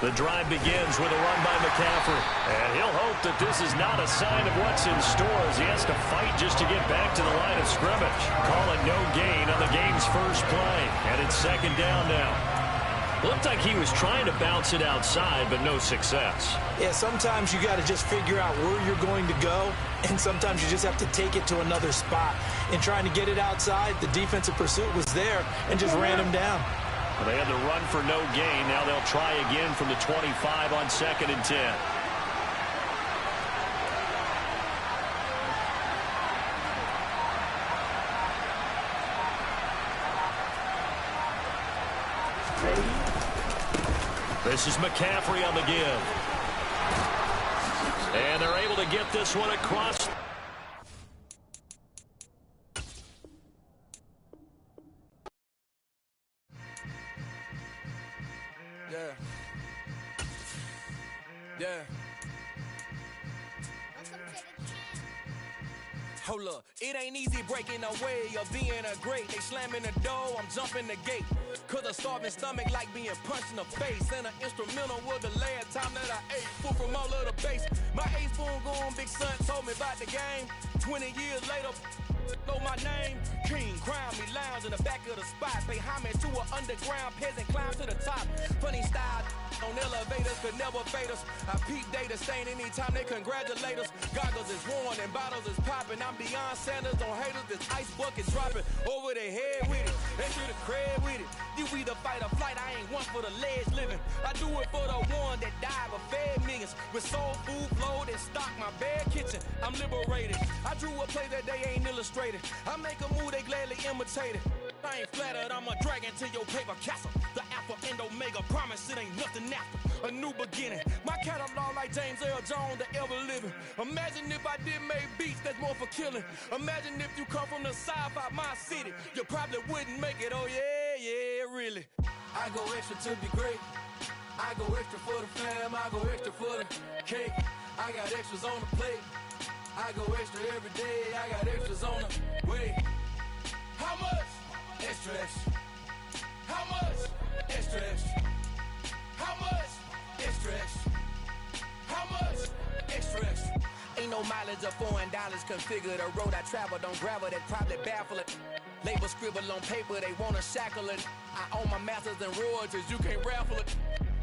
The drive begins with a run by McCaffrey. And he'll hope that this is not a sign of what's in store as he has to fight just to get back to the line of scrimmage. Call it no gain on the game's first play. And it's second down now. Looked like he was trying to bounce it outside, but no success. Yeah, sometimes you got to just figure out where you're going to go, and sometimes you just have to take it to another spot. In trying to get it outside, the defensive pursuit was there and just ran him down. Well, they had the run for no gain. Now they'll try again from the 25 on 2nd and 10. This is McCaffrey on the give. And they're able to get this one across. Yeah. Hold up, it ain't easy breaking away of being a great. They slamming the door, I'm jumping the gate. Cause a starving stomach like being punched in the face. And an instrumental was the last time that I ate food from all of the base. My ace spoon going, big son told me about the game. 20 years later, know my name. King, crown me, lounge in the back of the spot. Pay homage to an underground peasant, climb to the top. Funny style on elevators could never fade us. I peep data stain anytime they congratulate us. Goggles is worn and bottles is popping. I'm beyond Sanders on haters. This ice bucket dropping over their head with it. They should have cred with it. You either fight or flight. I ain't one for the ledge living. I do it for the one that died but fed millions. With soul food flowed and stock my bad kitchen. I'm liberated. I drew a play that they ain't illustrated. I make a move they gladly imitated. I ain't flattered, I'm a dragon to your paper castle. The Alpha and Omega, promise it ain't nothing after. A new beginning. My catalog like James Earl Jones, the ever living. Imagine if I did make beats that's more for killing. Imagine if you come from the sci-fi, my city. You probably wouldn't make it, oh yeah, yeah, really. I go extra to be great. I go extra for the fam, I go extra for the cake. I got extras on the plate. I go extra every day, I got extras on the way. How much? Extra, extra. How much? Extra, extra. How much? Extra, extra. How much? Extra, extra. Ain't no mileage of $4 configure the road I travel. Don't gravel that probably baffle it. Label scribble on paper, they wanna shackle it. I own my masters and royalties, you can't raffle it.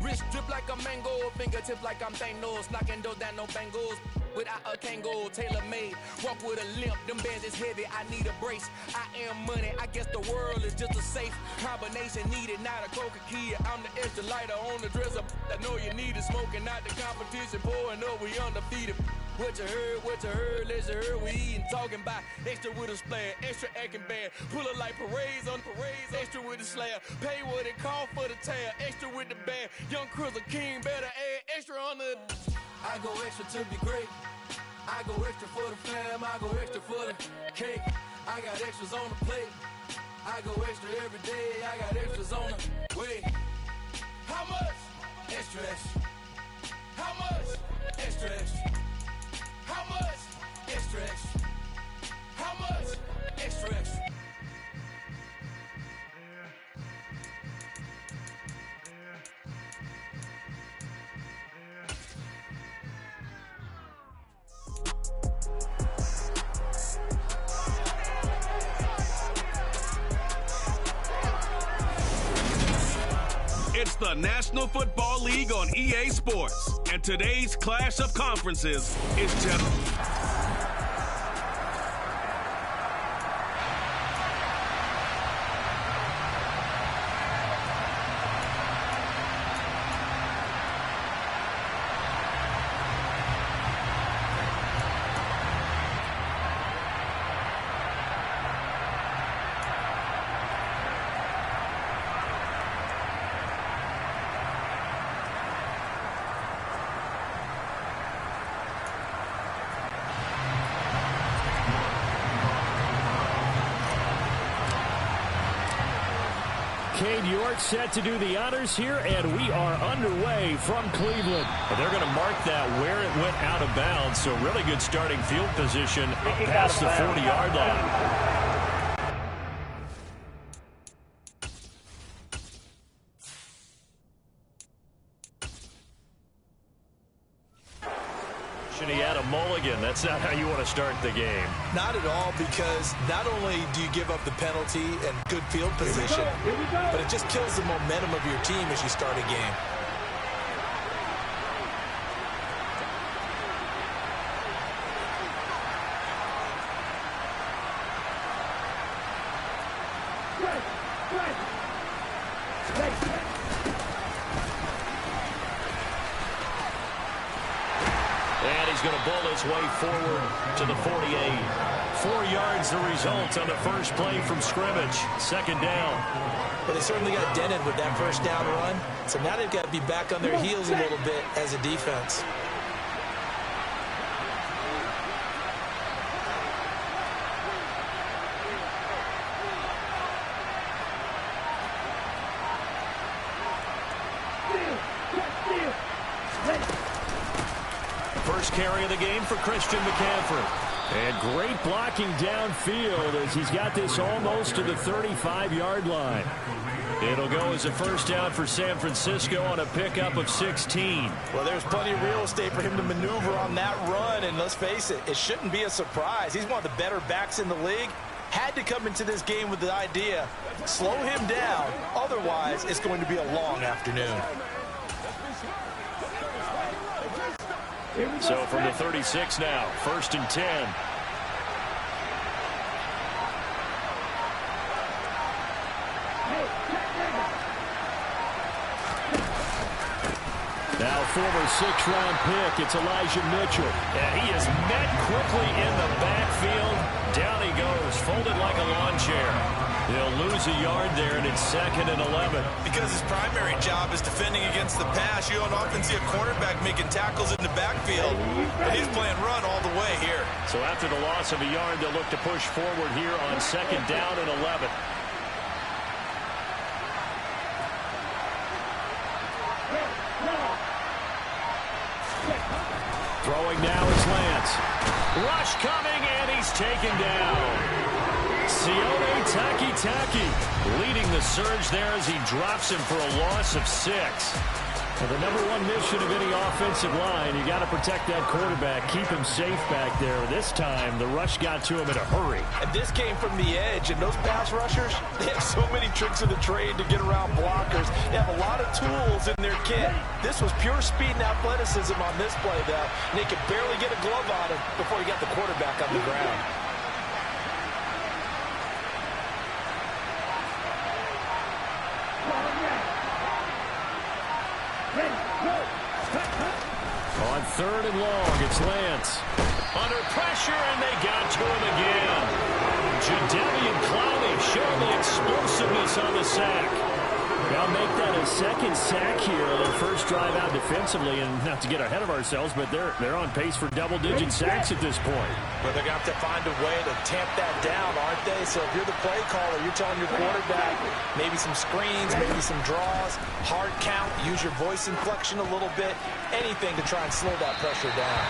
Wrist drip like a mango, fingertip like I'm Thanos. Knocking those down, no bangles. Without a Kango, tailor-made. Walk with a limp, them bands is heavy, I need a brace. I am money, I guess the world is just a safe combination needed, not a coca key. I'm the extra lighter on the dresser. I know you need it, smoking out the competition, pouring up, we undefeated. What you heard, let's you heard, we eating, talking about extra with a splash, extra acting bad, pull it like parades on parades, extra with the slab, pay what it cost for the tab, extra with the band, young Chris a king, better add extra on the. I go extra to be great, I go extra for the fam, I go extra for the cake, I got extras on the plate, I go extra every day, I got extras on the way. How much? Extra, extra. How much? Extra, extra. How much? Extra, extra. How much? Extra, extra. It's the National Football League on EA Sports, and today's clash of conferences is just... Cade York set to do the honors here, and we are underway from Cleveland. And they're going to mark that where it went out of bounds, so really good starting field position past the 40-yard line. He had a mulligan. That's not how you want to start the game. Not at all, because not only do you give up the penalty and good field position, but it just kills the momentum of your team as you start a game. And he's going to bull his way forward to the 48. 4 yards the result on the first play from scrimmage. Second down. But they certainly got dented with that first down run. So now they've got to be back on their heels a little bit as a defense. First carry of the game for Christian McCaffrey. And great blocking downfield as he's got this almost to the 35-yard line. It'll go as a first down for San Francisco on a pickup of 16. Well, there's plenty of real estate for him to maneuver on that run, and let's face it, it shouldn't be a surprise. He's one of the better backs in the league. Had to come into this game with the idea, slow him down, otherwise it's going to be a long afternoon. So from the 36 now, 1st and 10. Now former 6th-round pick, it's Elijah Mitchell. And he is met quickly in the backfield. Down he goes, folded like a lawn chair. They'll lose a yard there, and it's 2nd and 11. Because his primary job is defending against the pass. You don't often see a cornerback making tackles in the backfield. But he's playing run all the way here. So after the loss of a yard, they'll look to push forward here on 2nd down and 11. Throwing now is Lance. Rush coming, and he's taken down. Sione Takitaki leading the surge there as he drops him for a loss of 6. Well, the #1 mission of any offensive line, you got to protect that quarterback, keep him safe back there. This time, the rush got to him in a hurry. And this came from the edge, and those pass rushers, they have so many tricks of the trade to get around blockers. They have a lot of tools in their kit. This was pure speed and athleticism on this play, though. And they could barely get a glove on him before he got the quarterback on the ground. On 3rd and long, it's Lance. Under pressure, and they got to him again. Jadeveon Clowney showing the explosiveness on the sack. Now make that a 2nd sack here on their first drive out defensively. And not to get ahead of ourselves, but they're on pace for double-digit sacks at this point. Well, they're going to have to find a way to tamp that down, aren't they? So if you're the play caller, you're telling your quarterback maybe some screens, maybe some draws, hard count, use your voice inflection a little bit, anything to try and slow that pressure down.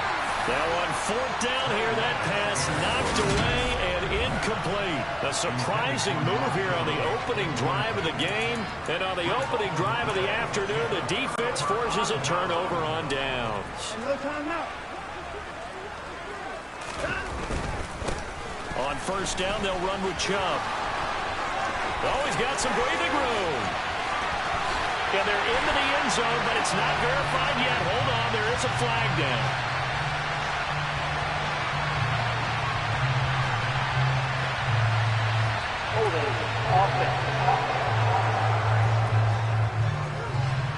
Now on 4th down here, that pass knocked away and incomplete. A surprising move here on the opening drive of the game. And on the opening drive of the afternoon, the defense forces a turnover on downs. On 1st down, they'll run with Chubb. Oh, he's got some breathing room. Yeah, they're into the end zone, but it's not verified yet. Hold on, there is a flag down.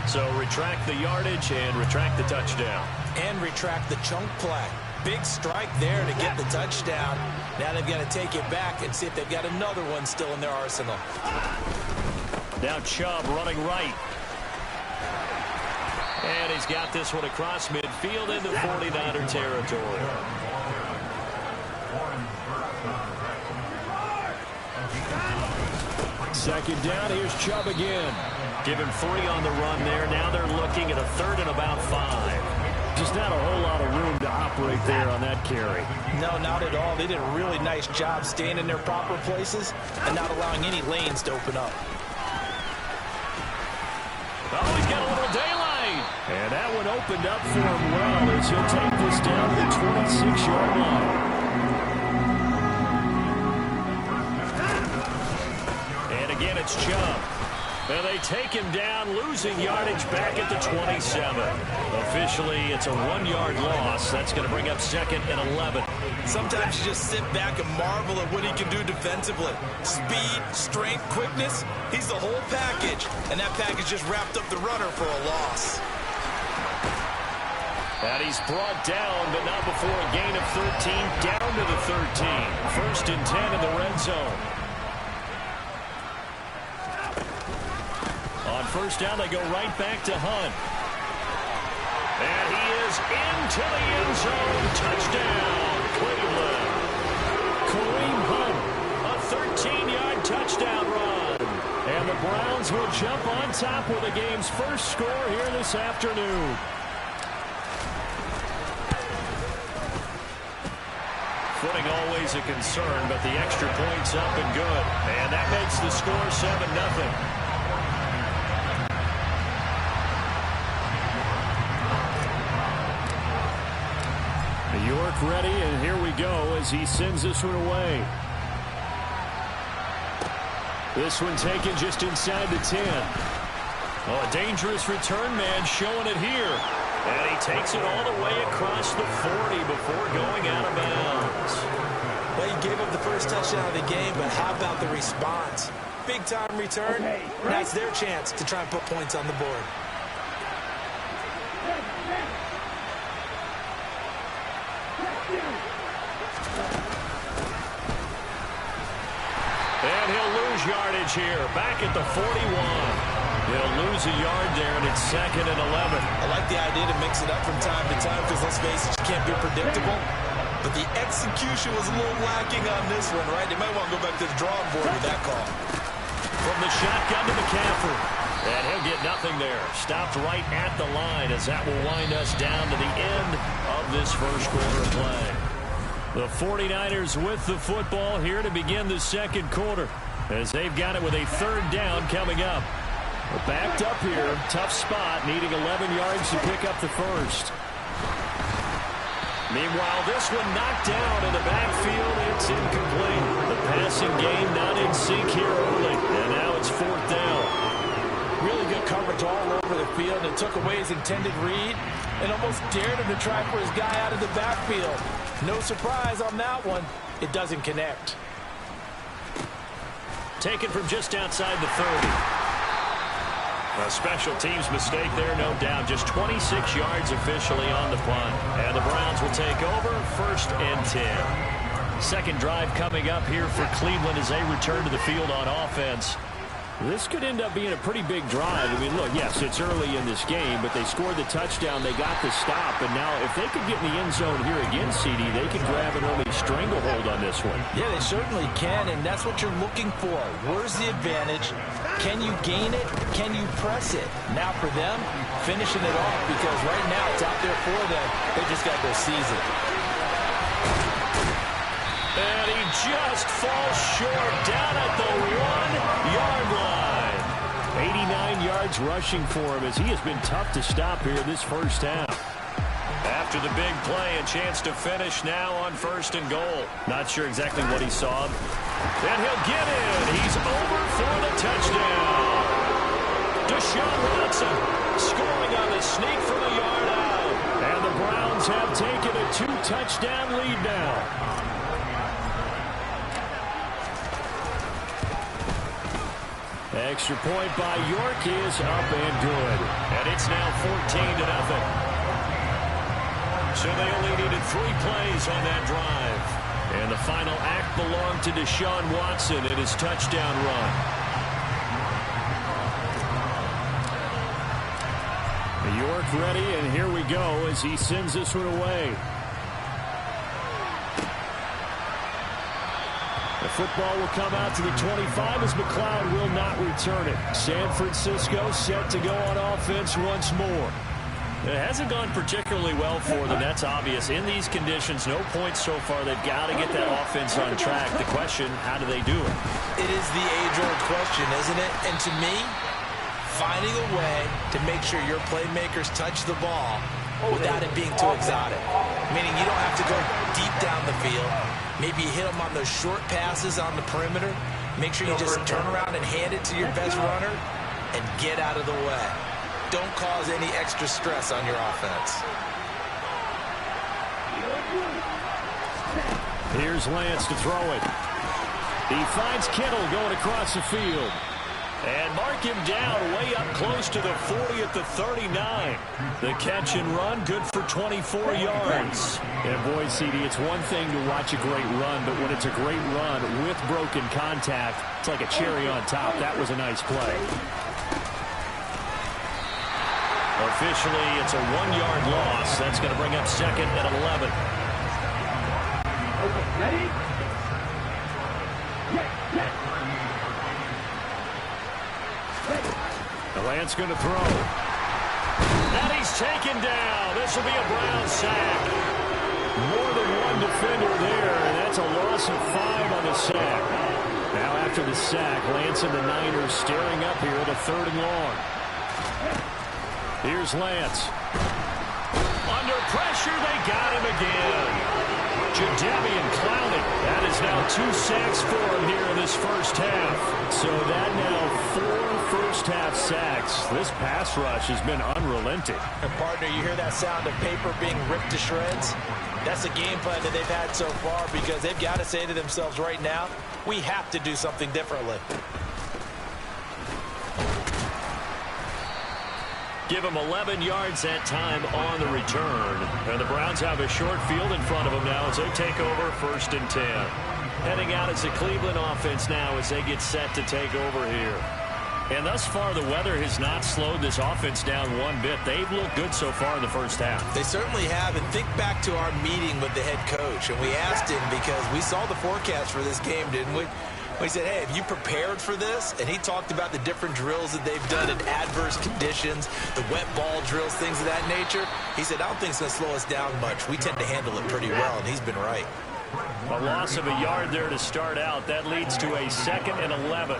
So retract the yardage and retract the touchdown. And retract the chunk play. Big strike there to get the touchdown. Now they've got to take it back and see if they've got another one still in their arsenal. Now Chubb running right. And he's got this one across midfield into 49er territory. Second down, here's Chubb again. Give him 3 on the run there. Now they're looking at a 3rd and about 5. Just not a whole lot of room to operate there on that carry. No, not at all. They did a really nice job staying in their proper places and not allowing any lanes to open up. Oh, he's got a little daylight. And that one opened up for him well as he'll take this down to the 26-yard line. And again, it's Chubb. And they take him down, losing yardage back at the 27. Officially, it's a 1-yard loss. That's going to bring up 2nd and 11. Sometimes you just sit back and marvel at what he can do defensively. Speed, strength, quickness, he's the whole package. And that package just wrapped up the runner for a loss. And he's brought down, but not before a gain of 13, down to the 13. 1st and 10 in the red zone. On 1st down, they go right back to Hunt. And he is into the end zone. Touchdown, Cleveland. Kareem Hunt, a 13-yard touchdown run. And the Browns will jump on top with the game's first score here this afternoon. Footing always a concern, but the extra point's up and good. And that makes the score 7-0. York ready, and here we go as he sends this one away. This one taken just inside the 10. Oh, a dangerous return man showing it here. And he takes it all the way across the 40 before going out of bounds. Well, he gave up the first touchdown of the game, but how about the response? Big-time return. That's their chance to try and put points on the board. And he'll lose yardage here, back at the 41. He'll lose a yard there, and it's 2nd and 11. I like the idea to mix it up from time to time because, let's face it, you can't be predictable. But the execution was a little lacking on this one, right? They might want to go back to the drawing board with that call. From the shotgun to McCaffrey. And he'll get nothing there. Stopped right at the line as that will wind us down to the end of this first quarter of play. The 49ers with the football here to begin the second quarter as they've got it with a 3rd down coming up. We're backed up here. Tough spot, needing 11 yards to pick up the first. Meanwhile, this one knocked down in the backfield. It's incomplete. The passing game not in sync here early. And now it's 4th down. Really good coverage all over the field. It took away his intended read and almost dared him to try for his guy out of the backfield. No surprise on that one. It doesn't connect. Taken from just outside the 30. A special teams mistake there, no doubt. Just 26 yards officially on the punt. And the Browns will take over 1st and 10. Second drive coming up here for Cleveland as they return to the field on offense. This could end up being a pretty big drive. I mean, look, yes, it's early in this game, but they scored the touchdown. They got the stop. And now if they could get in the end zone here again, CD, they could grab an early stranglehold on this one. Yeah, they certainly can, and that's what you're looking for. Where's the advantage? Can you gain it? Can you press it? Now for them, finishing it off, because right now it's out there for them. They just got to go seize it. And he just falls short down at the 1-yard line. 89 yards rushing for him as he has been tough to stop here this first half. After the big play, a chance to finish now on 1st and goal. Not sure exactly what he saw. And he'll get in. He's over for the touchdown. Deshaun Watson scoring on the sneak from a yard out. And the Browns have taken a 2-touchdown lead now. Extra point by York is up and good. And it's now 14-0. So they only needed 3 plays on that drive. And the final act belonged to Deshaun Watson in his touchdown run. York ready, and here we go as he sends this one away. The football will come out to the 25 as McLeod will not return it. San Francisco set to go on offense once more. It hasn't gone particularly well for them. That's obvious. In these conditions, no points so far. They've got to get that offense on track. The question, how do they do it? It is the age-old question, isn't it? And to me, finding a way to make sure your playmakers touch the ball without it being too exotic. Meaning you don't have to go deep down the field. Maybe you hit them on those short passes on the perimeter. Make sure you just turn around and hand it to your best runner and get out of the way. Don't cause any extra stress on your offense. Here's Lance to throw it. He finds Kittle going across the field. And mark him down way up close to the 40 at the 39. The catch and run, good for 24 yards. And boy, CD, it's one thing to watch a great run, but when it's a great run with broken contact, it's like a cherry on top. That was a nice play. Officially, it's a 1-yard loss. That's going to bring up second and 11. Ready? Lance going to throw. And he's taken down. This will be a Brown sack. More than one defender there, and that's a loss of 5 on the sack. Now after the sack, Lance and the Niners staring up here at a 3rd and long. Here's Lance. Under pressure, they got him again. Jadavian Clowney. That is now 2 sacks for him here in this first half. So that now 4 first-half sacks. This pass rush has been unrelenting. And partner, you hear that sound of paper being ripped to shreds? That's the game plan that they've had so far because they've got to say to themselves right now, we have to do something differently. Give them 11 yards that time on the return. And the Browns have a short field in front of them now as they take over 1st and 10. Heading out as the Cleveland offense now as they get set to take over here. And thus far, the weather has not slowed this offense down one bit. They've looked good so far in the first half. They certainly have. And think back to our meeting with the head coach. And we asked him because we saw the forecast for this game, didn't we? We said, hey, have you prepared for this? And he talked about the different drills that they've done in adverse conditions, the wet ball drills, things of that nature. He said, I don't think it's going to slow us down much. We tend to handle it pretty well, and he's been right. A loss of a yard there to start out. That leads to a 2nd and 11.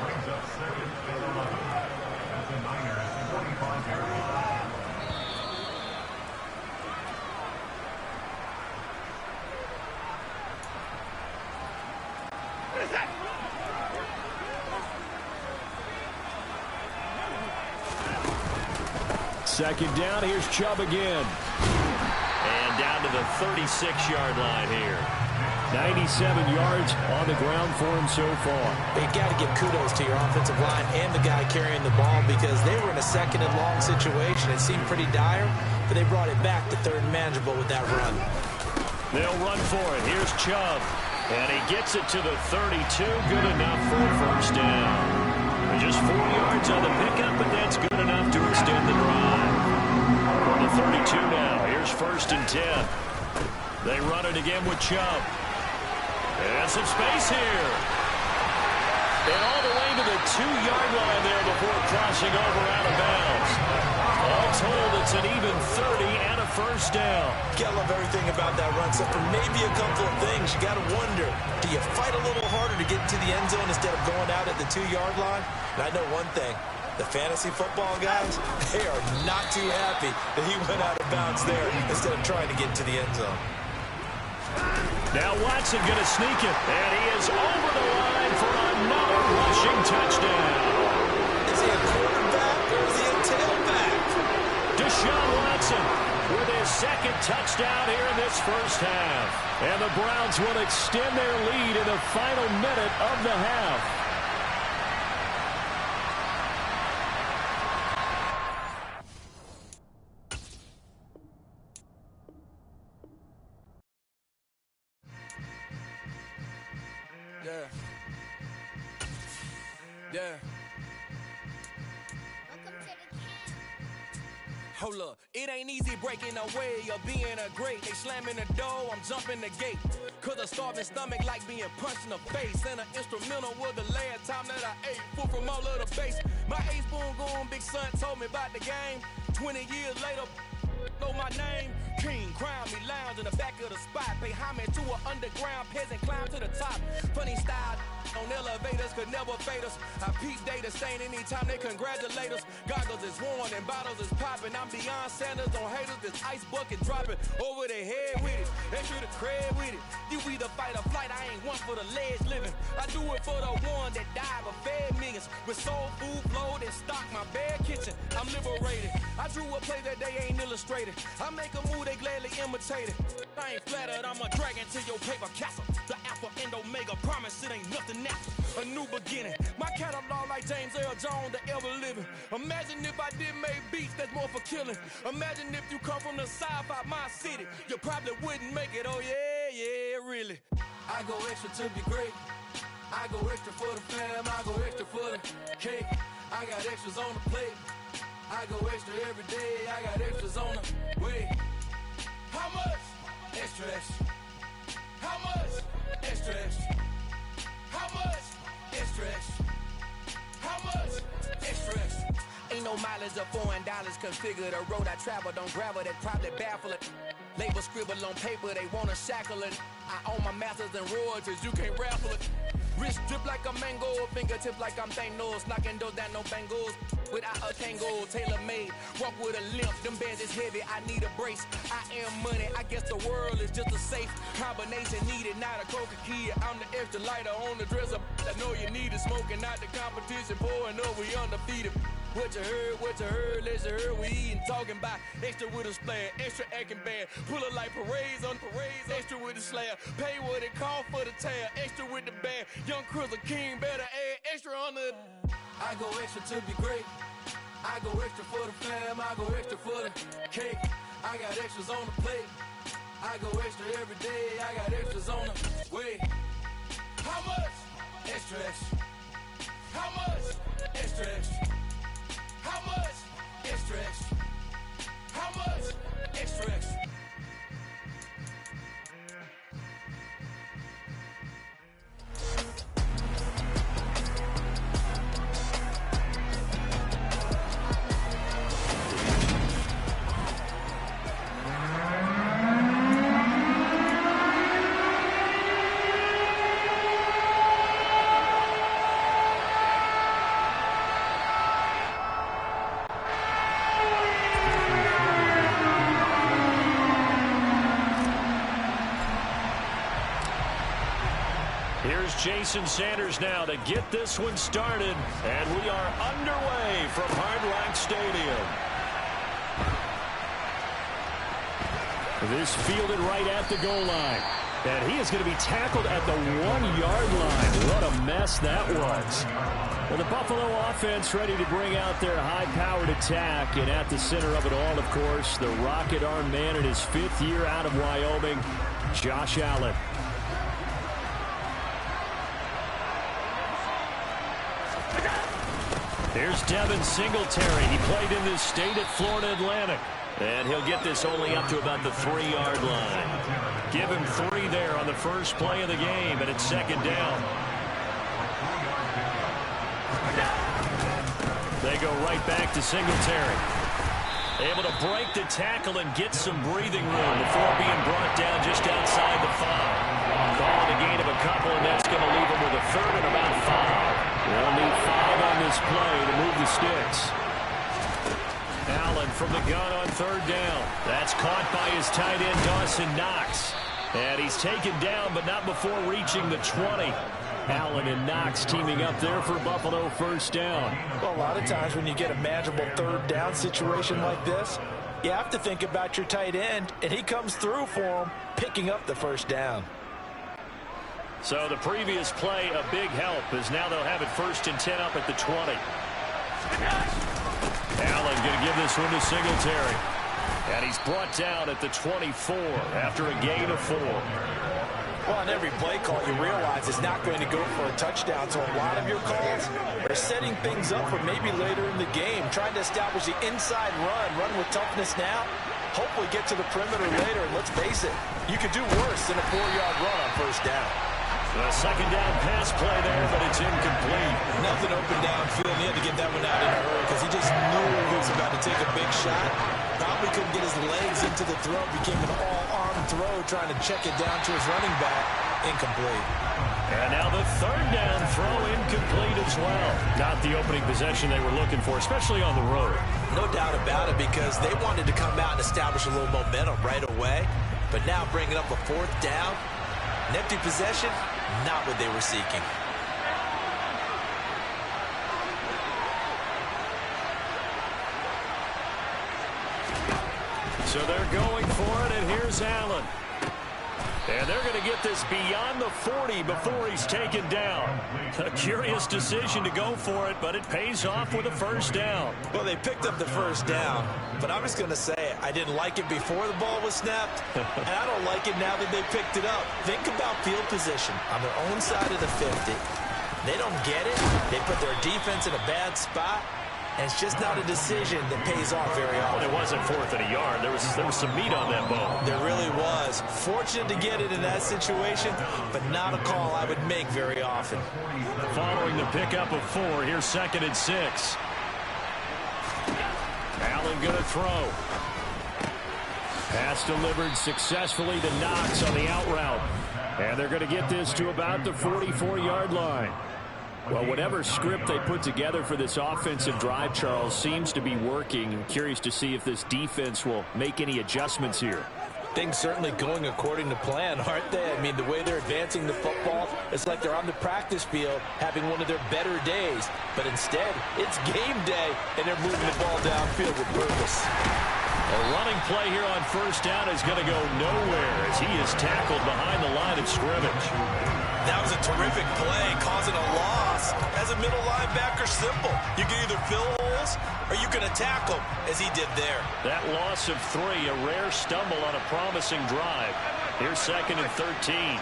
Second down, here's Chubb again. And down to the 36-yard line here. 97 yards on the ground for him so far. You've got to give kudos to your offensive line and the guy carrying the ball because they were in a 2nd and long situation. It seemed pretty dire, but they brought it back to 3rd and manageable with that run. They'll run for it. Here's Chubb. And he gets it to the 32. Good enough for a 1st down. Just 4 yards on the pickup, but that's good enough to extend the drive. On the 32 now, here's 1st and 10. They run it again with Chubb. And some space here. And all the way to the 2-yard line there before crossing over out of bounds. All told, it's an even 30 and a 1st down. You gotta love everything about that run, except for maybe a couple of things. You gotta wonder, do you fight a little harder to get into the end zone instead of going out at the 2-yard line? And I know one thing, the fantasy football guys, they are not too happy that he went out of bounds there instead of trying to get into the end zone. Now Watson going to sneak it, and he is over the line for another rushing touchdown. Is he a quarterback or is he a tailback? Deshaun Watson with his 2nd touchdown here in this first half. And the Browns will extend their lead in the final minute of the half. Yeah. Hold up, it ain't easy breaking away or being a great. They slamming the door, I'm jumping the gate. Cause a starving stomach like being punched in the face. And an instrumental was the last time that I ate food from all of the base. My A-spoon goon, big son told me about the game. 20 years later, know my name. King, crown me, lounge in the back of the spot. Pay homage to an underground peasant, climb to the top. Funny style, On elevators could never fade us. I peep data stain anytime they congratulate us. Goggles is worn and bottles is popping. I'm Deion Sanders on haters. This ice bucket dropping over their head with it. They should have cred with it. You either fight or flight. I ain't one for the ledge living. I do it for the one that died but fed millions. With soul food flowed and stocked my bare kitchen. I'm liberated. I drew a play that they ain't illustrated. I make a move they gladly imitate it. I ain't flattered. I'm a dragon to your paper castle. The alpha and omega promise it ain't nothing natural. A new beginning. My catalog like James Earl Jones, the ever living. Imagine if I did make beats that's more for killing. Imagine if you come from the sci-fi my city. You probably wouldn't make it. Oh yeah, really. I go extra to be great. I go extra for the fam. I go extra for the cake. I got extras on the plate. I go extra every day. I got extras on the way. How much? Extra, extra. How much? Extra, extra. How much? Extra, extra. How much? Extra, extra. Ain't no mileage of $4 configure the road I travel. Don't gravel that probably baffle it. Label scribble on paper, they wanna shackle it. I own my masters and royalties, you can't raffle it. Wrist drip like a mango, fingertips like I'm Thanos. Knocking those down, no bangles. Without a tango, tailor-made. Walk with a limp, them bands is heavy, I need a brace. I am money, I guess the world is just a safe combination needed, not a coca key. I'm the extra lighter on the dresser. I know you need it, smoking out the competition, pouring up, we undefeated. What you heard, let's hear we eatin', talking about extra with a splash, extra acting bad, pull it like parades on parades, extra with the slab, pay what it cost for the tab, extra with the bag, young Chris a king, better add extra on the. I go extra to be great, I go extra for the fam, I go extra for the cake, I got extras on the plate, I go extra every day, I got extras on the way. How much? Extra, extra. How much? Extra, extra. How much? Extra, extra. How much? Extra, extra. Jason Sanders now to get this one started, and we are underway from Hard Rock Stadium. This fielded right at the goal line, and he is going to be tackled at the 1-yard line. What a mess that was. Well, the Buffalo offense ready to bring out their high-powered attack, and at the center of it all, of course, the rocket arm man in his 5th year out of Wyoming, Josh Allen. Here's Devin Singletary. He played in this state at Florida Atlantic. And he'll get this only up to about the 3-yard line. Give him 3 there on the first play of the game, and it's 2nd down. They go right back to Singletary. Able to break the tackle and get some breathing room before being brought down just outside the 5. Calling a gain of a couple, and that's going to leave him with a 3rd and about 5. They'll need 5 on this play to move the sticks. Allen from the gun on 3rd down. That's caught by his tight end, Dawson Knox. And he's taken down, but not before reaching the 20. Allen and Knox teaming up there for Buffalo 1st down. Well, a lot of times when you get a manageable 3rd down situation like this, you have to think about your tight end, and he comes through for him, picking up the 1st down. So the previous play, a big help, as now they'll have it 1st and 10 up at the 20. Allen going to give this one to Singletary. And he's brought down at the 24 after a gain of 4. Well, on every play call, you realize it's not going to go for a touchdown, so a lot of your calls are setting things up for maybe later in the game, trying to establish the inside run with toughness now, hopefully get to the perimeter later, and let's face it, you could do worse than a 4-yard run on 1st down. A 2nd down pass play there, but it's incomplete. Nothing open downfield. He had to get that one out in a hurry because he just knew he was about to take a big shot. Probably couldn't get his legs into the throw. Became an all-arm throw trying to check it down to his running back. Incomplete. And now the third down throw incomplete as well. Not the opening possession they were looking for, especially on the road. No doubt about it, because they wanted to come out and establish a little momentum right away. But now bringing up a fourth down, an empty possession, not what they were seeking. So they're going for it, and here's Allen. And they're going to get this beyond the 40 before he's taken down. A curious decision to go for it, but it pays off with a first down. Well, they picked up the first down, but I'm just going to say I didn't like it before the ball was snapped, and I don't like it now that they picked it up. Think about field position on their own side of the 50. They don't get it. They put their defense in a bad spot. And it's just not a decision that pays off very often. It wasn't 4th and a yard. There was some meat on that bone. There really was. Fortunate to get it in that situation, but not a call I would make very often. Following the pickup of 4, here's 2nd and 6. Allen going to throw. Pass delivered successfully to Knox on the out route. And they're going to get this to about the 44-yard line. Well, whatever script they put together for this offensive drive, Charles, seems to be working. I'm curious to see if this defense will make any adjustments here. Things certainly going according to plan, aren't they? I mean, the way they're advancing the football, it's like they're on the practice field having one of their better days. But instead, it's game day, and they're moving the ball downfield with purpose. A running play here on first down is going to go nowhere as he is tackled behind the line of scrimmage. That was a terrific play, causing a loss. As a middle linebacker, simple. You can either fill holes or you can attack them, as he did there. That loss of 3, a rare stumble on a promising drive. Here's 2nd and 13.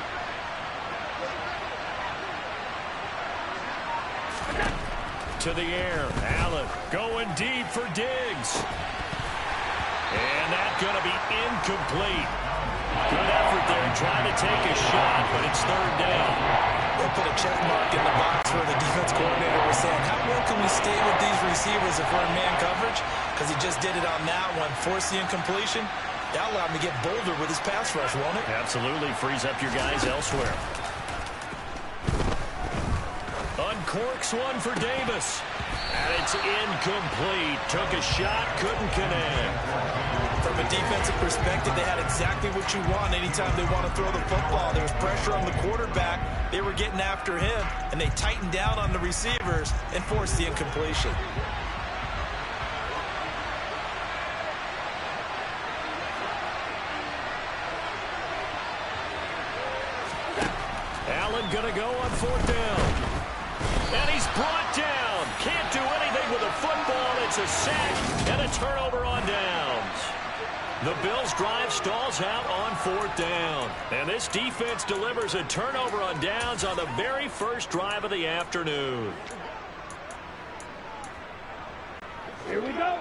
To the air, Allen going deep for Diggs. And that's going to be incomplete. Good effort there, trying to take a shot, but it's 3rd down. They'll put a check mark in the box where the defense coordinator was saying, how well can we stay with these receivers if we're in man coverage? Because he just did it on that one, forced the incompletion. That'll allow him to get bolder with his pass rush, won't it? Absolutely, frees up your guys elsewhere. Uncorks one for Davis. And it's incomplete. Took a shot, couldn't connect. From a defensive perspective, they had exactly what you want anytime they want to throw the football. There was pressure on the quarterback. They were getting after him, and they tightened down on the receivers and forced the incompletion. Allen going to go on 4th down. And he's brought down. Can't do anything with a football. It's a sack and a turnover on downs. The Bills' drive stalls out on 4th down. And this defense delivers a turnover on downs on the very first drive of the afternoon. Here we go.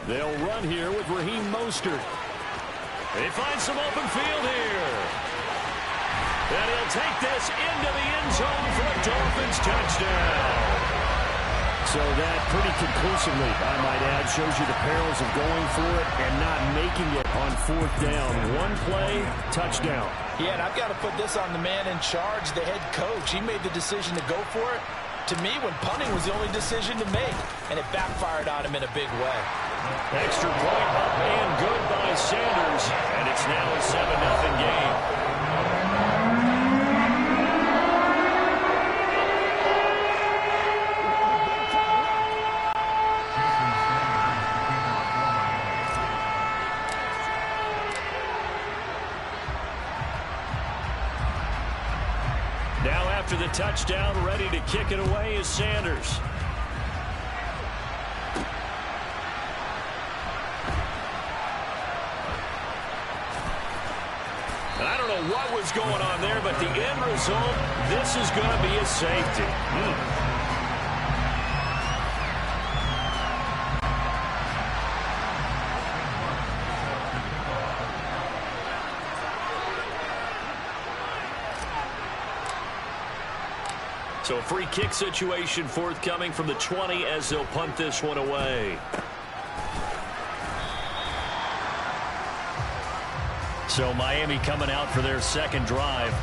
They'll run here with Raheem Mostert. They find some open field here. And he'll take this into the end zone for a Dolphins touchdown. So that pretty conclusively, I might add, shows you the perils of going for it and not making it on 4th down. One play, touchdown. Yeah, and I've got to put this on the man in charge, the head coach. He made the decision to go for it. To me, when punting was the only decision to make, and it backfired on him in a big way. Extra point up and good by Sanders, and it's now a 7-0 game. Now after the touchdown, ready to kick it away is Sanders. And I don't know what was going on there, but the end result, this is going to be a safety. So a free kick situation forthcoming from the 20 as they'll punt this one away. So Miami coming out for their second drive.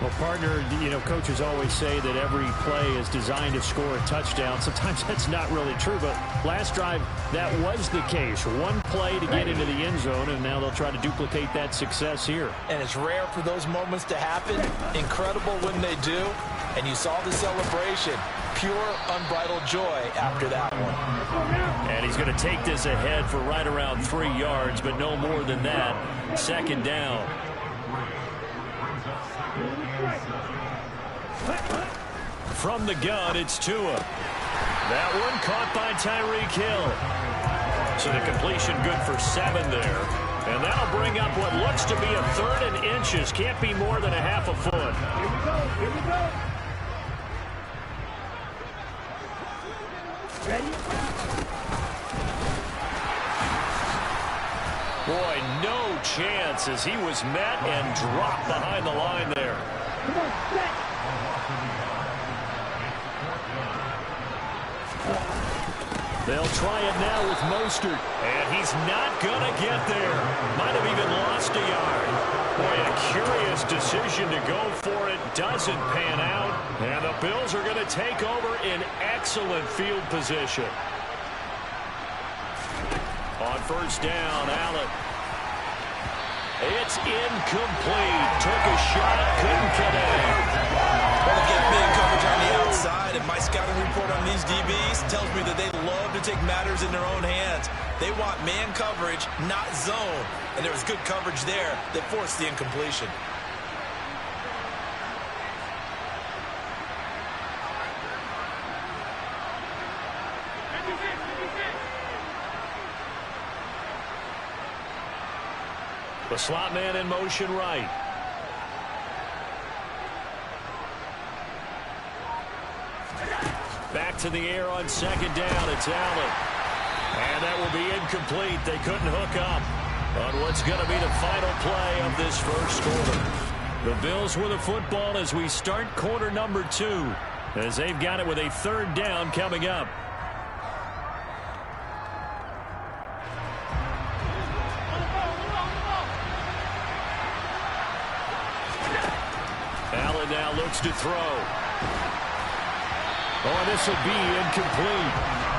Well, partner, coaches always say that every play is designed to score a touchdown. Sometimes that's not really true, but last drive, that was the case. One play to get into the end zone, and now they'll try to duplicate that success here. And it's rare for those moments to happen. Incredible when they do. And you saw the celebration. Pure, unbridled joy after that one. And he's going to take this ahead for right around 3 yards, but no more than that. Second down. From the gun, it's Tua. That one caught by Tyreek Hill. So the completion good for 7 there. And that'll bring up what looks to be a 3rd and inches. Can't be more than a half a foot. Here we go. Here we go. Ready? Boy, no chance as he was met and dropped behind the line there. Come on, set. They'll try it now with Mostert, and he's not going to get there. Might have even lost a yard. Boy, a curious decision to go for it. Doesn't pan out, and the Bills are going to take over in excellent field position. On first down, Allen. It's incomplete. Took a shot, couldn't connect. Well, they get man coverage on the outside, and my scouting report on these DBs tells me that they love to take matters in their own hands. They want man coverage, not zone. And there was good coverage there that forced the incompletion. The slot man in motion right. Back to the air on second down. It's Allen. And that will be incomplete. They couldn't hook up on what's going to be the final play of this first quarter. The Bills with the football as we start quarter number 2, as they've got it with a 3rd down coming up. Allen now looks to throw. Oh, this will be incomplete.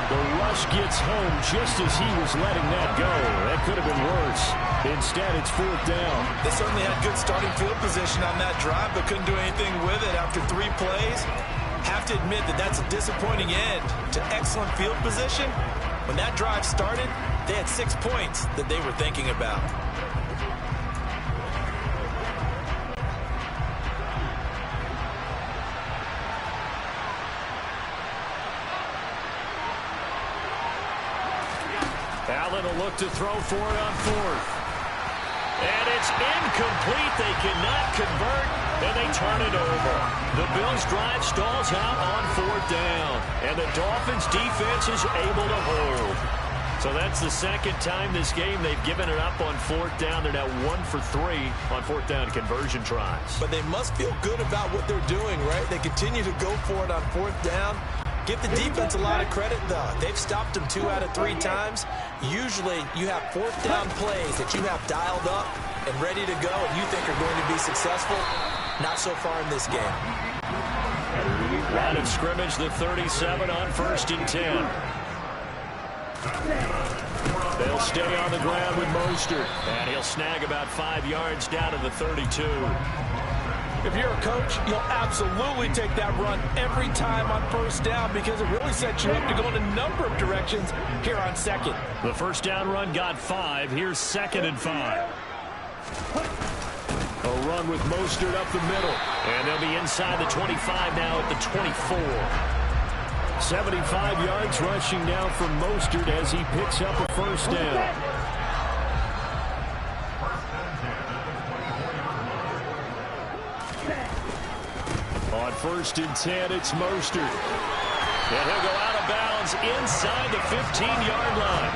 The rush gets home just as he was letting that go. That could have been worse. Instead, it's 4th down. They certainly had good starting field position on that drive, but couldn't do anything with it after 3 plays. Have to admit that that's a disappointing end to excellent field position. When that drive started, they had 6 points that they were thinking about. Allen will look to throw for it on 4th. And it's incomplete. They cannot convert, and they turn it over. The Bills' drive stalls out on 4th down, and the Dolphins' defense is able to hold. So that's the second time this game they've given it up on 4th down. They're now 1 for 3 on 4th down conversion tries. But they must feel good about what they're doing, right? They continue to go for it on 4th down. Give the defense a lot of credit, though. They've stopped them 2 out of 3 times. Usually, you have 4th down plays that you have dialed up and ready to go and you think are going to be successful. Not so far in this game. Line of scrimmage, the 37 on 1st and 10. They'll stay on the ground with Mostert, and he'll snag about 5 yards down to the 32. If you're a coach, you'll absolutely take that run every time on 1st down because it really sets you up to go in a number of directions here on 2nd. The 1st down run got 5. Here's 2nd and 5. A run with Mostert up the middle. And they'll be inside the 25 now at the 24. 75 yards rushing now from Mostert as he picks up a 1st down. On 1st and 10, it's Mostert. And he'll go out of bounds inside the 15-yard line.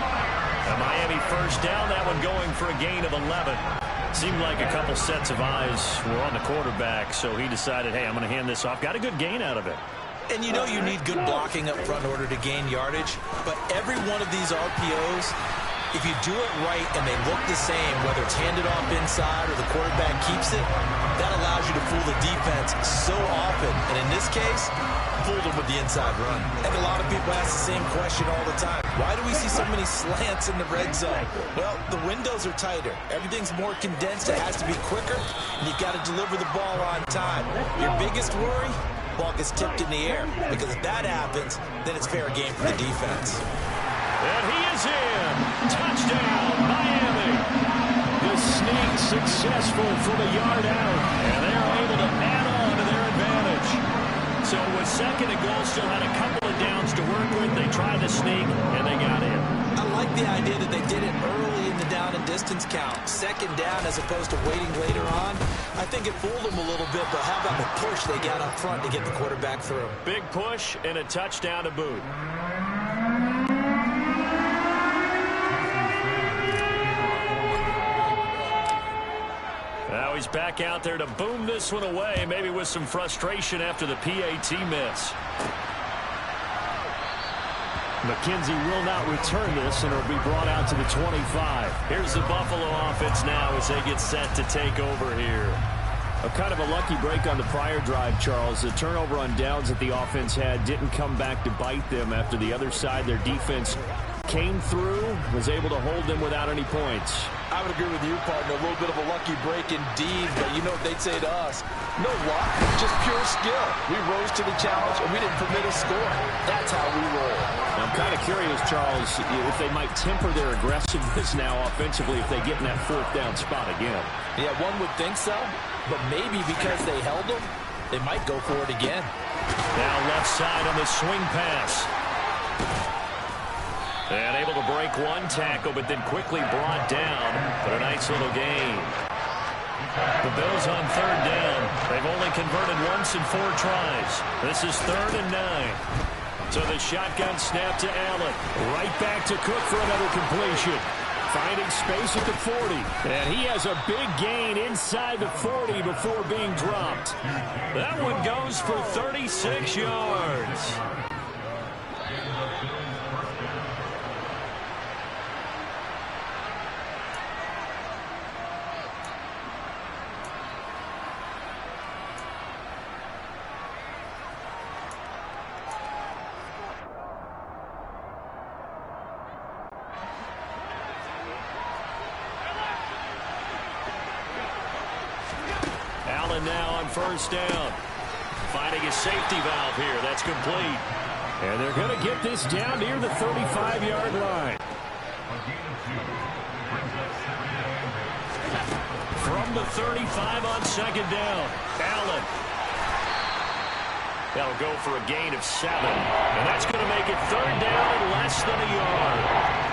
A Miami 1st down, that one going for a gain of 11. Seemed like a couple sets of eyes were on the quarterback, so he decided, hey, I'm going to hand this off. Got a good gain out of it. And you know you need good blocking up front in order to gain yardage, but every one of these RPOs, if you do it right and they look the same, whether it's handed off inside or the quarterback keeps it, that allows you to fool the defense so often. And in this case, fooled them with the inside run. And a lot of people ask the same question all the time. Why do we see so many slants in the red zone? Well, the windows are tighter. Everything's more condensed. It has to be quicker, and you've got to deliver the ball on time. Your biggest worry? Ball gets tipped in the air, because if that happens, then it's fair game for the defense. And he is in. Touchdown, Miami. The sneak successful from a yard out, and they're able to add on to their advantage. So with second and goal, still had a couple of downs to work with. They tried the sneak, and they got in. I like the idea that they did it early in the down and distance count. Second down as opposed to waiting later on. I think it fooled them a little bit, but how about the push they got up front to get the quarterback through? Big push and a touchdown to boot. Now he's back out there to boom this one away, maybe with some frustration after the PAT miss. McKenzie will not return this, and it'll be brought out to the 25. Here's the Buffalo offense now as they get set to take over here. A kind of a lucky break on the prior drive, Charles. The turnover on downs that the offense had didn't come back to bite them after the other side. Their defense came through, was able to hold them without any points. I would agree with you, partner. A little bit of a lucky break indeed, but you know what they'd say to us? No luck, just pure skill. We rose to the challenge, and we didn't permit a score. That's how we roll. Now, I'm kind of curious, Charles, if they might temper their aggressiveness now offensively if they get in that fourth down spot again. Yeah, one would think so, but maybe because they held them, they might go for it again. Now left side on the swing pass. And able to break one tackle, but then quickly brought down. But a nice little gain. The Bills on third down. They've only converted once in 4 tries. This is 3rd and 9. So the shotgun snap to Allen. Right back to Cook for another completion. Finding space at the 40. And he has a big gain inside the 40 before being dropped. That one goes for 36 yards. Now on first down. Finding a safety valve here. That's complete. And they're going to get this down near the 35-yard line. From the 35 on second down. Allen. That'll go for a gain of 7. And that's going to make it 3rd down and less than a yard.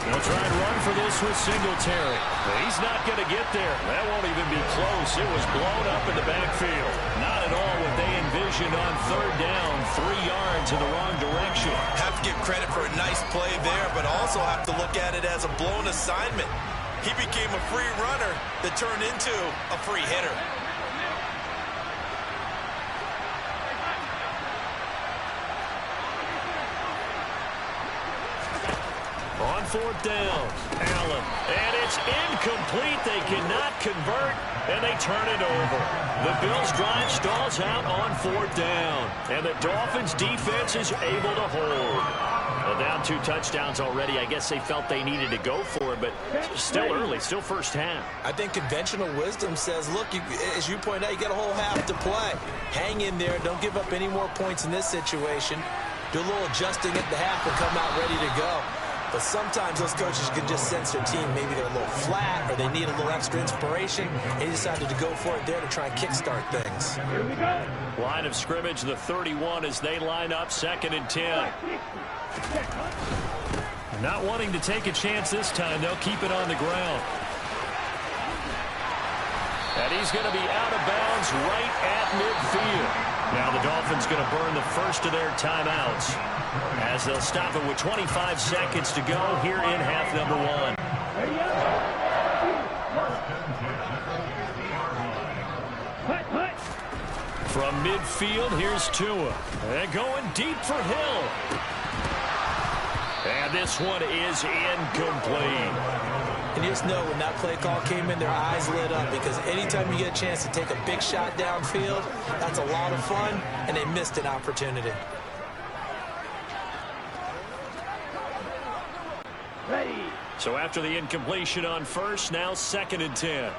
They'll try and run for this with Singletary. He's not going to get there. That won't even be close. It was blown up in the backfield. Not at all what they envisioned on 3rd down. 3 yards in the wrong direction. Have to give credit for a nice play there, but also have to look at it as a blown assignment. He became a free runner that turned into a free hitter. On 4th down, Allen. And it's incomplete. They cannot convert, and they turn it over. The Bills' drive stalls out on 4th down, and the Dolphins' defense is able to hold. Well, down 2 touchdowns already. I guess they felt they needed to go for it, but still early, still first half. I think conventional wisdom says, look, as you point out, you got a whole half to play. Hang in there. Don't give up any more points in this situation. Do a little adjusting at the half and come out ready to go. But sometimes those coaches can just sense their team. Maybe they're a little flat or they need a little extra inspiration. And he decided to go for it there to try and kickstart things. Line of scrimmage, the 31 as they line up 2nd and 10. Not wanting to take a chance this time. They'll keep it on the ground. And he's going to be out of bounds right at midfield. Now the Dolphins going to burn the first of their timeouts as they'll stop it with 25 seconds to go here in half number one. From midfield, here's Tua. And going deep for Hill. And this one is incomplete. And you just know when that play call came in, their eyes lit up, because anytime you get a chance to take a big shot downfield, that's a lot of fun, and they missed an opportunity. Ready. So after the incompletion on first, now 2nd and 10.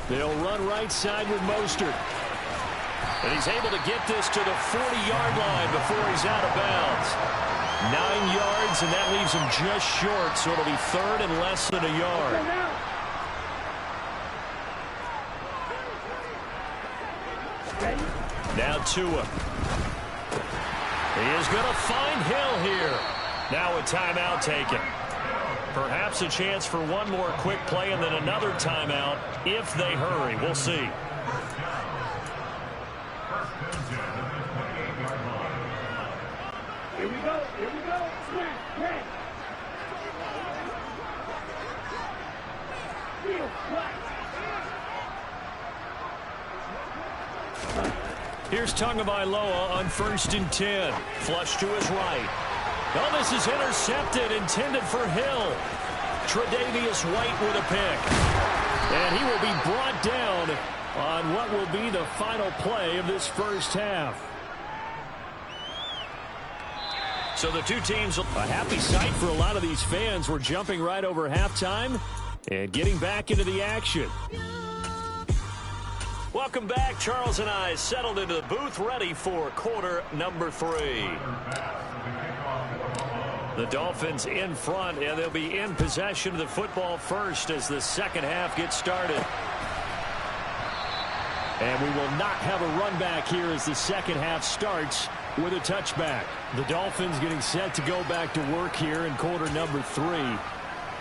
They'll run right side with Mostert. And he's able to get this to the 40-yard line before he's out of bounds. 9 yards, and that leaves him just short, so it'll be 3rd and less than a yard. Now Tua. He is going to find Hill here. Now a timeout taken. Perhaps a chance for one more quick play and then another timeout if they hurry. We'll see. Here we go. Here we go. Snap. Snap. Field flat. Here's Tagovailoa on 1st and 10. Flush to his right. Oh, this is intercepted, intended for Hill. Tre'Davious White with a pick. And he will be brought down on what will be the final play of this first half. So the two teams, a happy sight for a lot of these fans. We're jumping right over halftime and getting back into the action. Welcome back. Charles and I settled into the booth, ready for quarter number 3. The Dolphins in front, and they'll be in possession of the football first as the second half gets started. And we will not have a run back here as the second half starts with a touchback. The Dolphins getting set to go back to work here in quarter number 3.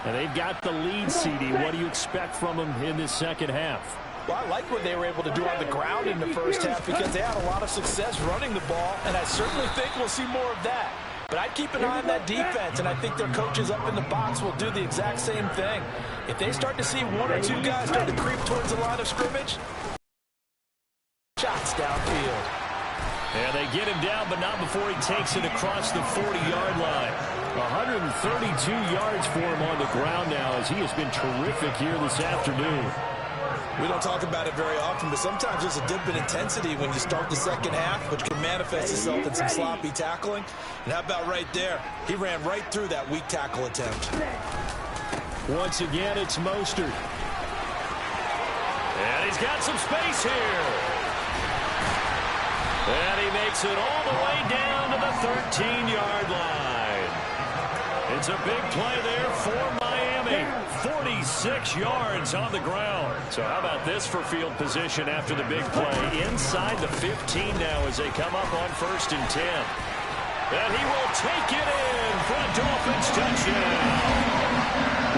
And they've got the lead, CD. What do you expect from them in this second half? Well, I like what they were able to do on the ground in the first half because they had a lot of success running the ball, and I certainly think we'll see more of that. But I'd keep an eye on that defense, and I think their coaches up in the box will do the exact same thing. If they start to see 1 or 2 guys start to creep towards the line of scrimmage, shots downfield. And they get him down, but not before he takes it across the 40-yard line. 132 yards for him on the ground now as he has been terrific here this afternoon. We don't talk about it very often, but sometimes there's a dip in intensity when you start the second half, which can manifest itself in some sloppy tackling. And how about right there? He ran right through that weak tackle attempt. Once again, it's Mostert. And he's got some space here. And he makes it all the way down to the 13-yard line. It's a big play there for Miami. 46 yards on the ground. So how about this for field position after the big play? Inside the 15 now as they come up on 1st and 10. And he will take it in for a Dolphins touchdown.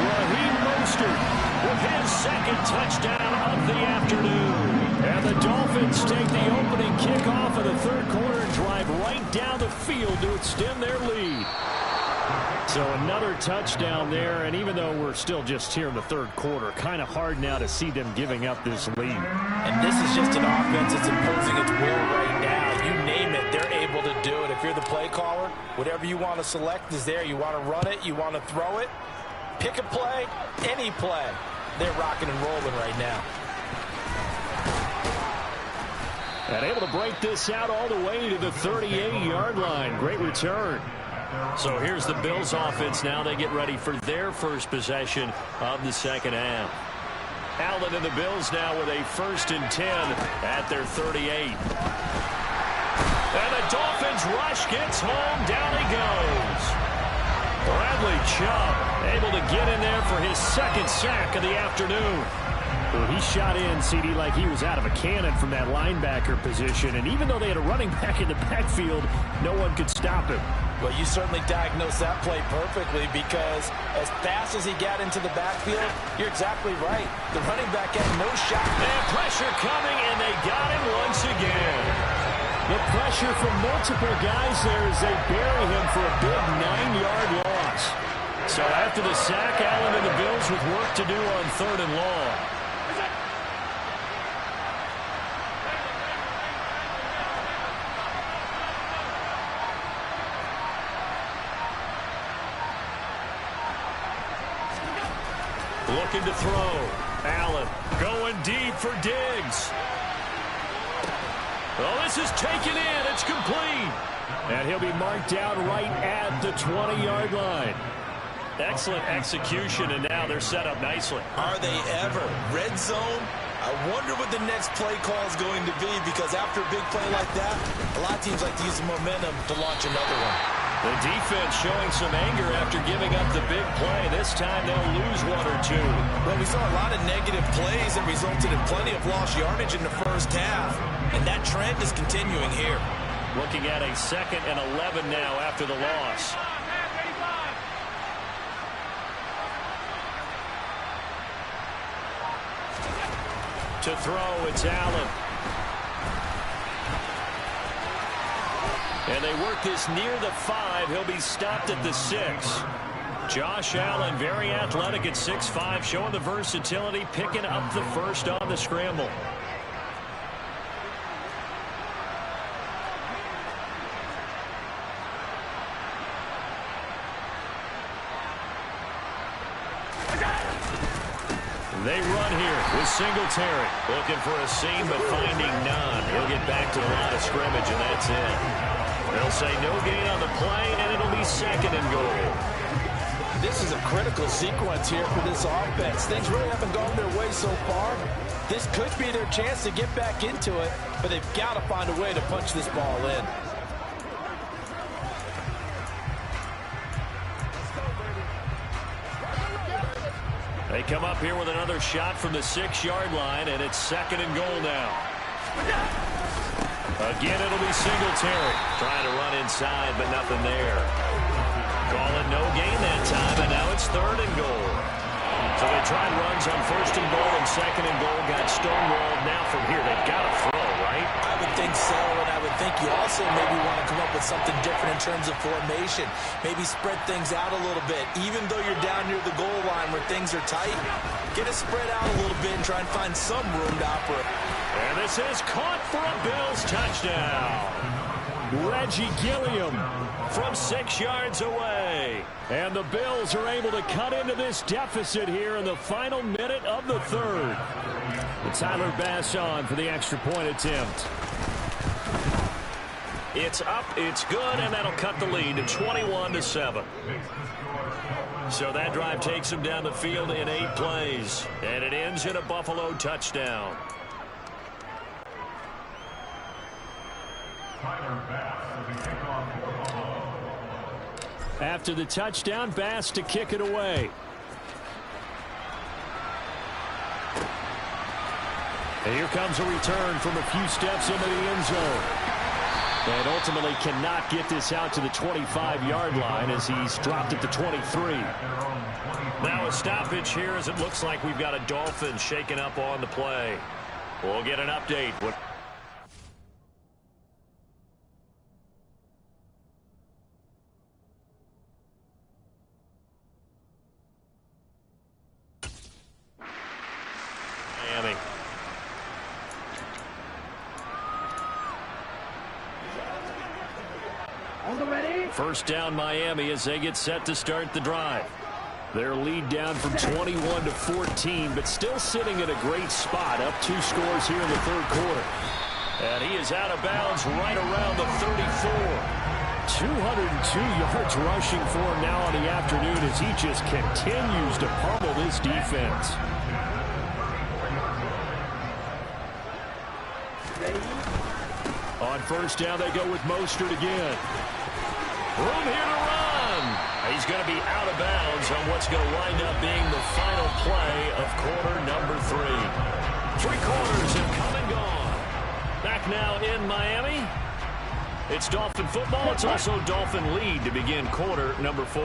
Raheem Mostert with his second touchdown of the afternoon. And the Dolphins take the opening kickoff of the third quarter and drive right down the field to extend their lead. So another touchdown there, and even though we're still just here in the third quarter, kind of hard now to see them giving up this lead. And this is just an offense that's imposing its will right now. You name it, they're able to do it. If you're the play caller, whatever you want to select is there. You want to run it, you want to throw it, pick a play, any play. They're rocking and rolling right now. And able to break this out all the way to the 38-yard line. Great return. So here's the Bills offense now. They get ready for their first possession of the second half. Allen and the Bills now with a 1st and 10 at their 38. And the Dolphins rush gets home. Down he goes. Bradley Chubb able to get in there for his second sack of the afternoon. Well, he shot in, CD, like he was out of a cannon from that linebacker position. And even though they had a running back in the backfield, no one could stop him. Well, you certainly diagnosed that play perfectly because as fast as he got into the backfield, you're exactly right. The running back had no shot. And pressure coming, and they got him once again. The pressure from multiple guys there as they bury him for a big 9-yard loss. So after the sack, Allen and the Bills with work to do on 3rd and long. Looking to throw. Allen going deep for Diggs. Oh, this is taken in. It's complete. And he'll be marked down right at the 20-yard line. Excellent execution, and now they're set up nicely. Are they ever? Red zone? I wonder what the next play call is going to be because after a big play like that, a lot of teams like to use the momentum to launch another one. The defense showing some anger after giving up the big play. This time they'll lose 1 or 2. Well, we saw a lot of negative plays that resulted in plenty of lost yardage in the first half, and that trend is continuing here. Looking at a 2nd and 11 now after the loss. To throw, it's Allen. And they work this near the 5. He'll be stopped at the 6. Josh Allen, very athletic at 6'5", showing the versatility, picking up the first on the scramble. They run here with Singletary. Looking for a seam, but finding none. He'll get back to the line of scrimmage, and that's it. They'll say no gain on the play, and it'll be 2nd and goal. This is a critical sequence here for this offense. Things really haven't gone their way so far. This could be their chance to get back into it, but they've got to find a way to punch this ball in. They come up here with another shot from the 6-yard line, and it's 2nd and goal now. Again, it'll be Singletary. Trying to run inside, but nothing there. Call it no gain that time, and now it's 3rd and goal. So they tried runs on 1st and goal and 2nd and goal, got stonewalled. Now from here, they've got to throw, right? I would think so, and I would think you also maybe want to come up with something different in terms of formation. Maybe spread things out a little bit. Even though you're down near the goal line where things are tight, get it spread out a little bit and try and find some room to operate. And this is caught for a Bills touchdown. Reggie Gilliam From 6 yards away. And the Bills are able to cut into this deficit here in the final minute of the 3rd. And Tyler Bass on for the extra point attempt. It's up, it's good, and that'll cut the lead to 21-7. So that drive takes them down the field in 8 plays. And it ends in a Buffalo touchdown. After the touchdown, Bass to kick it away. And here comes a return from a few steps into the end zone. And ultimately cannot get this out to the 25-yard line as he's dropped it to 23. Now a stoppage here as it looks like we've got a Dolphin shaken up on the play. We'll get an update. Miami. First down Miami as they get set to start the drive. Their lead down from 21 to 14, but still sitting in a great spot, up 2 scores here in the 3rd quarter. And he is out of bounds right around the 34. 202 yards rushing for him now on the afternoon as he just continues to pummel this defense. On first down, they go with Mostert again. Room here to run. He's going to be out of bounds on what's going to wind up being the final play of quarter number 3. 3 quarters have come and gone. Back now in Miami. It's Dolphin football. It's also Dolphin lead to begin quarter number 4.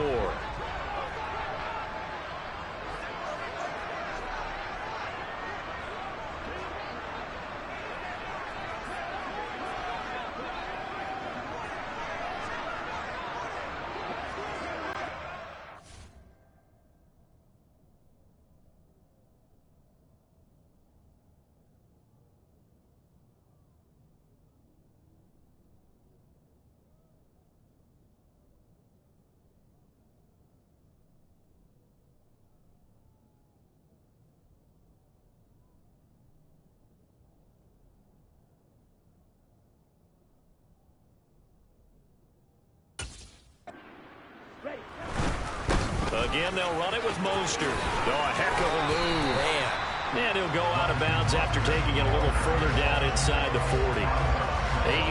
Again, they'll run it with Mostert. Oh, a heck of a move. Man. And he'll go out of bounds after taking it a little further down inside the 40.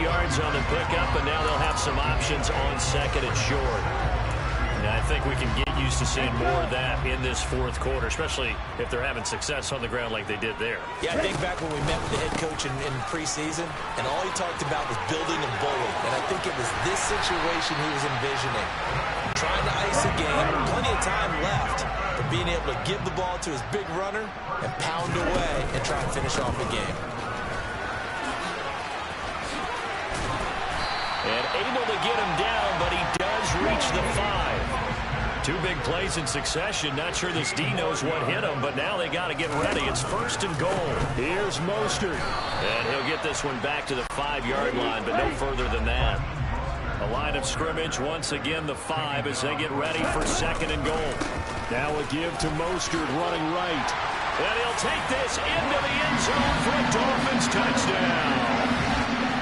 8 yards on the pickup, and now they'll have some options on second and short. And I think we can get used to seeing more of that in this fourth quarter, especially if they're having success on the ground like they did there. Yeah, I think back when we met with the head coach in preseason, and all he talked about was building a bully. And I think it was this situation he was envisioning. Trying to ice a game, plenty of time left, but being able to give the ball to his big runner and pound away and try and finish off the game. And able to get him down, but he does reach the 5. 2 big plays in succession. Not sure this D knows what hit him, but now they got to get ready. It's first and goal. Here's Mostert. And he'll get this one back to the 5-yard line, but no further than that. A line of scrimmage, once again the 5 as they get ready for second and goal. Now a give to Mostert running right. And he'll take this into the end zone for a Dolphins touchdown.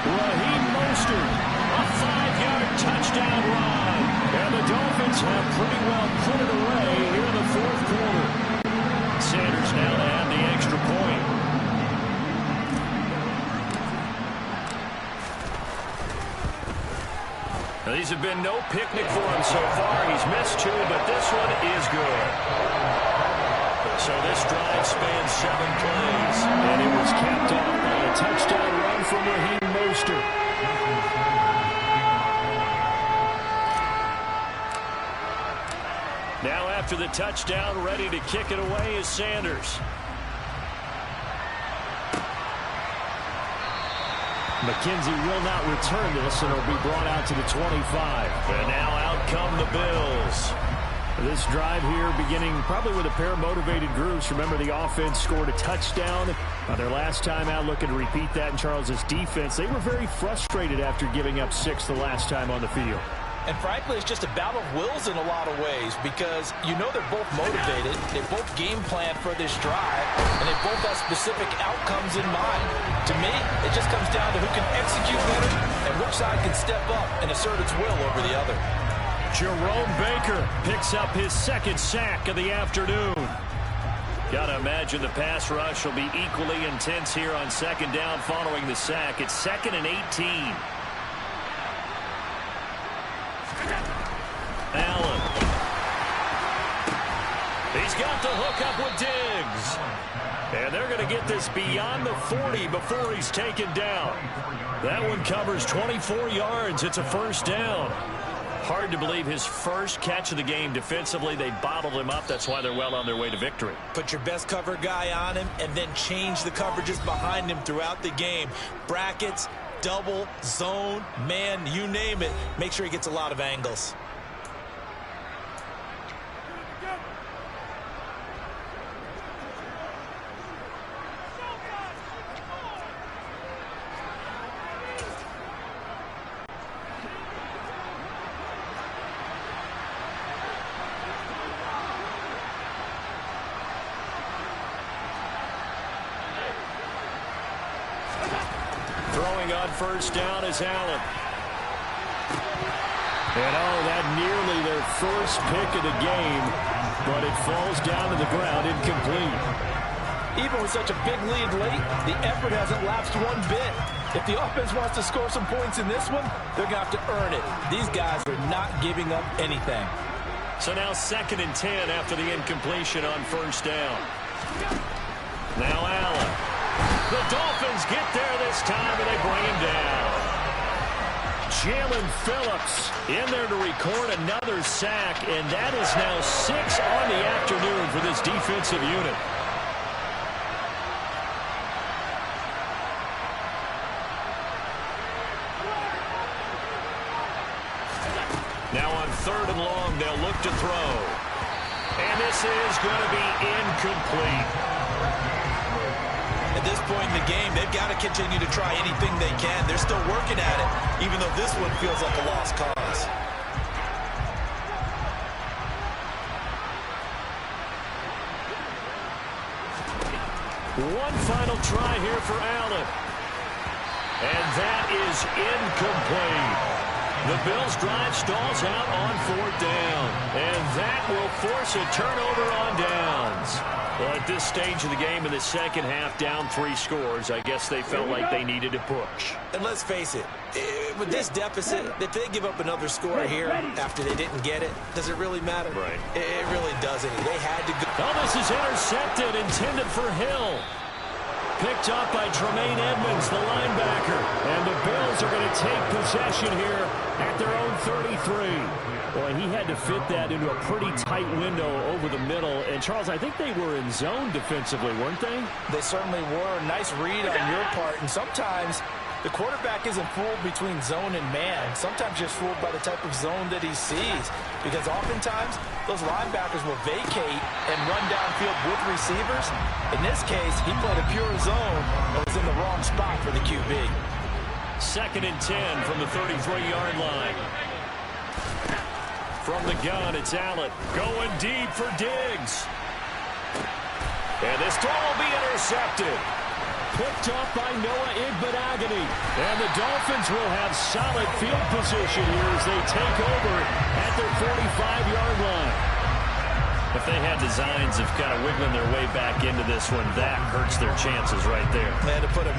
Raheem Mostert, a 5-yard touchdown run. And the Dolphins have pretty well put it away here in the fourth quarter. Sanders now to add the extra point. Now, these have been no picnic for him so far. He's missed 2, but this one is good. So this drive spans 7 plays. And it was capped off by a touchdown run from Raheem Mostert. Now after the touchdown, ready to kick it away is Sanders. McKenzie will not return this, and it'll be brought out to the 25. And now out come the Bills. This drive here beginning probably with a pair of motivated groups. Remember, the offense scored a touchdown on their last time out. Looking to repeat that in Charles's defense. They were very frustrated after giving up 6 the last time on the field. And frankly, it's just a battle of wills in a lot of ways because you know they're both motivated. They both game plan for this drive, and they both have specific outcomes in mind. To me, it just comes down to who can execute better and which side can step up and assert its will over the other. Jerome Baker picks up his 2nd sack of the afternoon. Got to imagine the pass rush will be equally intense here on 2nd down following the sack. It's 2nd and 18. Allen. He's got the hook up with Diggs. And they're going to get this beyond the 40 before he's taken down. That one covers 24 yards. It's a first down. Hard to believe his first catch of the game defensively. They bottled him up. That's why they're well on their way to victory. Put your best cover guy on him and then change the coverages behind him throughout the game. Brackets, double, zone, man, you name it. Make sure he gets a lot of angles. Throwing on first down is Allen. And that nearly their first pick of the game, but it falls down to the ground incomplete. Even with such a big lead late, the effort hasn't lapsed one bit. If the offense wants to score some points in this one, they're going to have to earn it. These guys are not giving up anything. So now 2nd and 10 after the incompletion on first down. Now Allen. The Dolphins get there this time, and they bring him down. Jalen Phillips in there to record another sack, and that is now 6 on the afternoon for this defensive unit. Now on 3rd and long, they'll look to throw. And this is going to be incomplete. At this point in the game, they've got to continue to try anything they can. They're still working at it, even though this one feels like a lost cause. One final try here for Allen. And that is incomplete. The Bills' drive stalls out on 4th down. And that will force a turnover on downs. Well, at this stage of the game in the second half, down 3 scores, I guess they felt like they needed to push. And let's face it, with this deficit, if they give up another score here after they didn't get it, does it really matter? Right. It really doesn't. They had to go. Oh, this is intercepted, intended for Hill. Picked up by Tremaine Edmonds, the linebacker. And the Bills are going to take possession here at their own 33. Boy, he had to fit that into a pretty tight window over the middle. And, Charles, I think they were in zone defensively, weren't they? They certainly were. Nice read on your part. And sometimes the quarterback isn't fooled between zone and man. Sometimes just fooled by the type of zone that he sees. Because oftentimes, those linebackers will vacate and run downfield with receivers. In this case, he played a pure zone and was in the wrong spot for the QB. 2nd and 10 from the 33-yard line. From the gun, it's Allen going deep for Diggs. And this throw will be intercepted. Picked up by Noah Igbenogany. And the Dolphins will have solid field position here as they take over at their 45-yard line. If they had designs of kind of wiggling their way back into this one, that hurts their chances right there. They had to put a